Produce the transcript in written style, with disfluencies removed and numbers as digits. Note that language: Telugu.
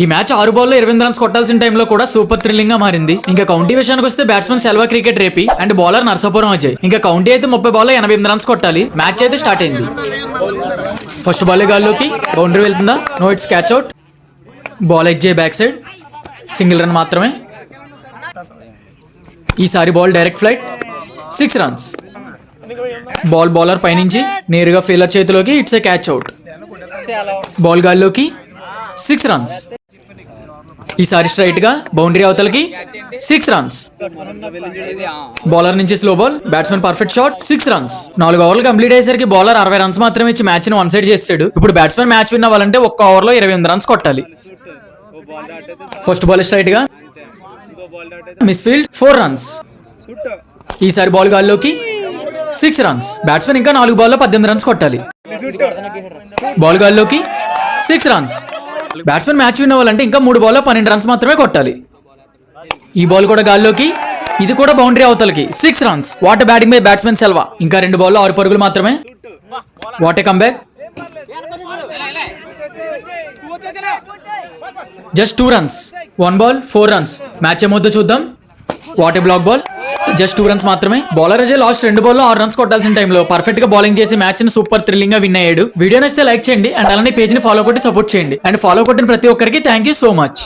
ఈ మ్యాచ్ 6 బాల్లో 28 రన్స్ కొట్టాల్సిన టైంలో కూడా సూపర్ థ్రిల్లింగ్ గా మారింది. ఇంకా కౌంటీ విషయానికి వస్తే బ్యాట్స్మెన్ సెల్వా క్రికెట్ రేపి అండ్ బౌలర్ నర్సాపురం అజయ్. ఇంకా కౌంటీ అయితే 30 బాల్లో 88 రన్స్ కొట్టాలి. మ్యాచ్ అయితే స్టార్ట్ అయింది. ఫస్ట్ బాల్ గాల్లోకి బౌండరీ వెళ్తుందా, no it's catch out. Ball ఎడ్జే బ్యాక్ సైడ్, సింగిల్ రన్ మాత్రమే. ఈసారి ball direct flight, 6 runs. Bowler పైనుంచి నేరుగా ఫీల్డర్ చేతిలోకి, it's a catch out. Ball గాల్లోకి 6 రన్స్. ఈసారి స్ట్రైట్ గా బౌండరీ అవతలకి, 6 రన్స్. బౌలర్ నుంచి slow ball, batsmen perfect shot, 6 runs. 4 ఓవర్లు కంప్లీట్ అయ్యేసరికి బౌలర్ 60 రన్స్ మాత్రమే ఇచ్చి మ్యాచ్ ని 1 సైడ్ చేసాడు. ఇప్పుడు బ్యాట్స్మెన్ మ్యాచ్ విన్ అవ్వాలంటే 1 ఓవర్ లో 28 రన్స్ కొట్టాలి. ఫస్ట్ బాల్ స్ట్రైట్ గా మిస్ ఫీల్డ్, 4 రన్స్. ఈసారి బాల్ గాల్లోకి 6 రన్స్. బ్యాట్స్మెన్ ఇంకా 4 బాల్లో 18 రన్స్ కొట్టాలి. బాల్ గాల్లోకి 6 రన్స్. బ్యాట్స్మెన్ మ్యాచ్ విన్ అవ్వాలంటే ఇంకా 3 బాల్లో 12 రన్స్ మాత్రమే కొట్టాలి. ఈ బాల్ కూడా గాల్లోకి, ఇది కూడా బౌండరీ అవతలకి, 6 runs. What batting by batsmen Selva. ఇంకా 2 బాల్లో 6 పరుగులు మాత్రమే. What a comeback. Just 2 runs. 1 ball 4 runs. Match ఏమవుతుందో చూద్దాం. What a block ball, just 2 runs మాత్రమే. బౌలర్ అజయ్ లాస్ట్ 2 బాల్లో 6 రన్స్ కొట్టాల్సిన టైంలో పర్ఫెక్ట్ గా బౌలింగ్ చేసి మ్యాచ్ ని సూపర్ థ్రిల్లింగ్ గా విన్ అయ్యాడు. వీడియో నచ్చితే లైక్ చేయండి అండ్ అలానే పేజ్ ని ఫాలో కొట్టి సపోర్ట్ చేయండి. అండ్ ఫాలో కొట్టిన ప్రతి ఒక్కరికి థ్యాంక్ యూ సో మచ్.